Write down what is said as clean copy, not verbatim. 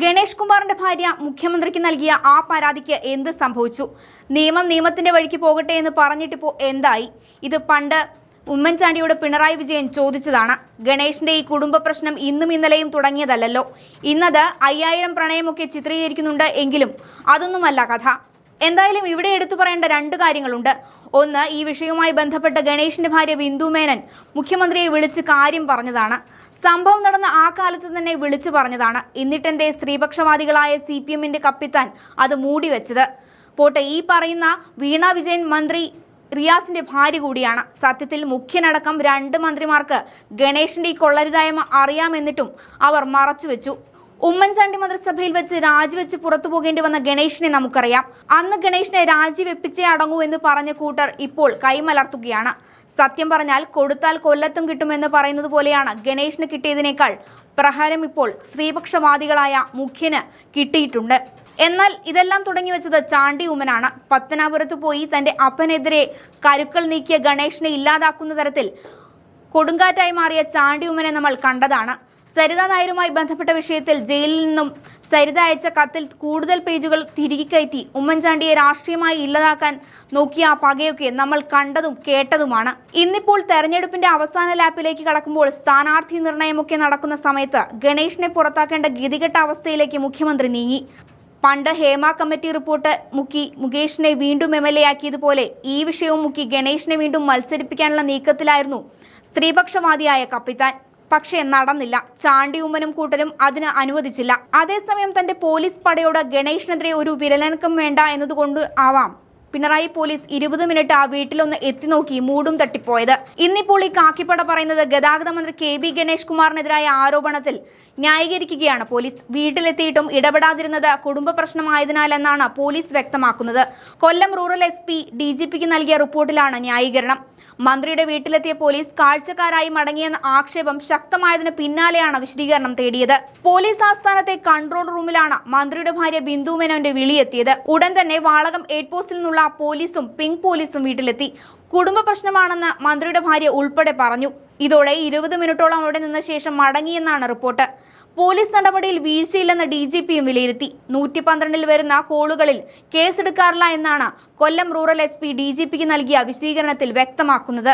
ഗണേഷ് കുമാറിന്റെ ഭാര്യ മുഖ്യമന്ത്രിക്ക് നൽകിയ ആ പരാതിക്ക് എന്ത് സംഭവിച്ചു? നിയമത്തിന്റെ വഴിക്ക് പോകട്ടെ എന്ന് പറഞ്ഞിട്ടിപ്പോ എന്തായി? ഇത് പണ്ട് ഉമ്മൻചാണ്ടിയോട് പിണറായി വിജയൻ ചോദിച്ചതാണ്. ഗണേഷിന്റെ ഈ കുടുംബ പ്രശ്നം ഇന്നും ഇന്നലെയും തുടങ്ങിയതല്ലല്ലോ. ഇന്നത് 5000 പ്രണയമൊക്കെ ചിത്രീകരിക്കുന്നുണ്ട് എങ്കിലും അതൊന്നുമല്ല കഥ. എന്തായാലും ഇവിടെ എടുത്തു പറയേണ്ട രണ്ട് കാര്യങ്ങളുണ്ട്. ഒന്ന്, ഈ വിഷയവുമായി ബന്ധപ്പെട്ട് ഗണേഷിന്റെ ഭാര്യ ബിന്ദു മേനൻ മുഖ്യമന്ത്രിയെ വിളിച്ച് കാര്യം പറഞ്ഞതാണ്. സംഭവം നടന്ന ആ കാലത്ത് തന്നെ വിളിച്ചു പറഞ്ഞതാണ്. എന്നിട്ടെന്തേ സ്ത്രീപക്ഷവാദികളായ CPM-ന്റെ കപ്പിത്താൻ അത് മൂടിവെച്ചത്? പോട്ടെ, ഈ പറയുന്ന വീണ വിജയൻ മന്ത്രി റിയാസിന്റെ ഭാര്യ കൂടിയാണ്. സത്യത്തിൽ മുഖ്യനടക്കം 2 മന്ത്രിമാർക്ക് ഗണേഷിന്റെ ഈ കൊള്ളരുതായ്മ അറിയാമെന്നിട്ടും അവർ മറച്ചുവെച്ചു. ഉമ്മൻചാണ്ടി മന്ത്രിസഭയിൽ വെച്ച് രാജിവെച്ച് പുറത്തു പോകേണ്ടി വന്ന ഗണേഷിനെ നമുക്കറിയാം. അന്ന് ഗണേഷിനെ രാജിവെപ്പിച്ചേ അടങ്ങൂ എന്ന് പറഞ്ഞ കൂട്ടർ ഇപ്പോൾ കൈമലർത്തുകയാണ്. സത്യം പറഞ്ഞാൽ കൊടുത്താൽ കൊല്ലത്തും കിട്ടുമെന്ന് പറയുന്നത് പോലെയാണ് ഗണേഷിന് കിട്ടിയതിനേക്കാൾ പ്രഹരം ഇപ്പോൾ സ്ത്രീപക്ഷവാദികളായ മുഖ്യന് കിട്ടിയിട്ടുണ്ട്. എന്നാൽ ഇതെല്ലാം തുടങ്ങി വെച്ചത് ചാണ്ടി ഉമ്മനാണ്. പത്തനാപുരത്ത് പോയി തന്റെ അപ്പനെതിരെ കരുക്കൾ നീക്കിയ ഗണേഷിനെ ഇല്ലാതാക്കുന്ന തരത്തിൽ കൊടുങ്കാറ്റായി മാറിയ ചാണ്ടി ഉമ്മനെ നമ്മൾ കണ്ടതാണ്. സരിത നായരുമായി ബന്ധപ്പെട്ട വിഷയത്തിൽ ജയിലിൽ നിന്നും സരിത അയച്ച കത്തിൽ കൂടുതൽ പേജുകൾ തിരികെ കയറ്റി ഉമ്മൻചാണ്ടിയെ രാഷ്ട്രീയമായി ഇല്ലാതാക്കാൻ നോക്കിയ ആ പകയൊക്കെ നമ്മൾ കണ്ടതും കേട്ടതുമാണ്. ഇന്നിപ്പോൾ തെരഞ്ഞെടുപ്പിന്റെ അവസാന ലാപ്പിലേക്ക് കടക്കുമ്പോൾ സ്ഥാനാർത്ഥി നിർണയമൊക്കെ നടക്കുന്ന സമയത്ത് ഗണേഷിനെ പുറത്താക്കേണ്ട ഗതികെട്ട അവസ്ഥയിലേക്ക് മുഖ്യമന്ത്രി നീങ്ങി. പണ്ട് ഹേമ കമ്മിറ്റി റിപ്പോർട്ട് മുക്കി മുകേഷിനെ വീണ്ടും MLA ആക്കിയതുപോലെ ഈ വിഷയവും മുക്കി ഗണേഷിനെ വീണ്ടും മത്സരിപ്പിക്കാനുള്ള നീക്കത്തിലായിരുന്നു സ്ത്രീപക്ഷവാദിയായ കപ്പിത്താൻ. പക്ഷേ നടന്നില്ല. ചാണ്ടി ഉമ്മനും കൂട്ടരും അതിന് അനുവദിച്ചില്ല. അതേസമയം തന്റെ പോലീസ് പടയോട് ഗണേഷിനെതിരെ ഒരു വിരലനക്കം വേണ്ട എന്നതുകൊണ്ട് ആവാം പിണറായി പോലീസ് 20 മിനിറ്റ് ആ വീട്ടിലൊന്ന് എത്തി നോക്കി മൂടും തട്ടിപ്പോയത്. ഇന്നിപ്പോൾ ഈ കാക്കിപ്പട പറയുന്നത് ഗതാഗത മന്ത്രി KB ഗണേഷ് കുമാറിനെതിരായ ആരോപണത്തിൽ ന്യായീകരിക്കുകയാണ് പോലീസ്. വീട്ടിലെത്തിയിട്ടും ഇടപെടാതിരുന്നത് കുടുംബ പ്രശ്നമായതിനാലെന്നാണ് പോലീസ് വ്യക്തമാക്കുന്നത്. കൊല്ലം റൂറൽ SP DGPക്ക് നൽകിയ റിപ്പോർട്ടിലാണ് ന്യായീകരണം. മന്ത്രിയുടെ വീട്ടിലെത്തിയ പോലീസ് കാഴ്ചക്കാരായി മടങ്ങിയെന്ന ആക്ഷേപം ശക്തമായതിന് പിന്നാലെയാണ് വിശദീകരണം തേടിയത്. പോലീസ് ആസ്ഥാനത്തെ കൺട്രോൾ റൂമിലാണ് മന്ത്രിയുടെ ഭാര്യ ബിന്ദു മേനോന്റെ വിളിയെത്തിയത്. ഉടൻ തന്നെ വാളകം 8 പോസ്റ്റിൽ നിന്നുള്ള പോലീസും പിങ്ക് പോലീസും വീട്ടിലെത്തി. കുടുംബ പ്രശ്നമാണെന്ന് മന്ത്രിയുടെ ഭാര്യ ഉൾപ്പെടെ പറഞ്ഞു. ഇതോടെ 20 മിനിറ്റോളം അവിടെ നിന്ന ശേഷം മടങ്ങിയെന്നാണ് റിപ്പോർട്ട്. പോലീസ് നടപടിയിൽ വീഴ്ചയില്ലെന്ന് DGPയും വിലയിരുത്തി. 112-ൽ വരുന്ന കോളുകളിൽ കേസെടുക്കാറില്ല എന്നാണ് കൊല്ലം റൂറൽ SP DGPക്ക് നൽകിയ വിശദീകരണത്തിൽ വ്യക്തമാക്കുന്നത്.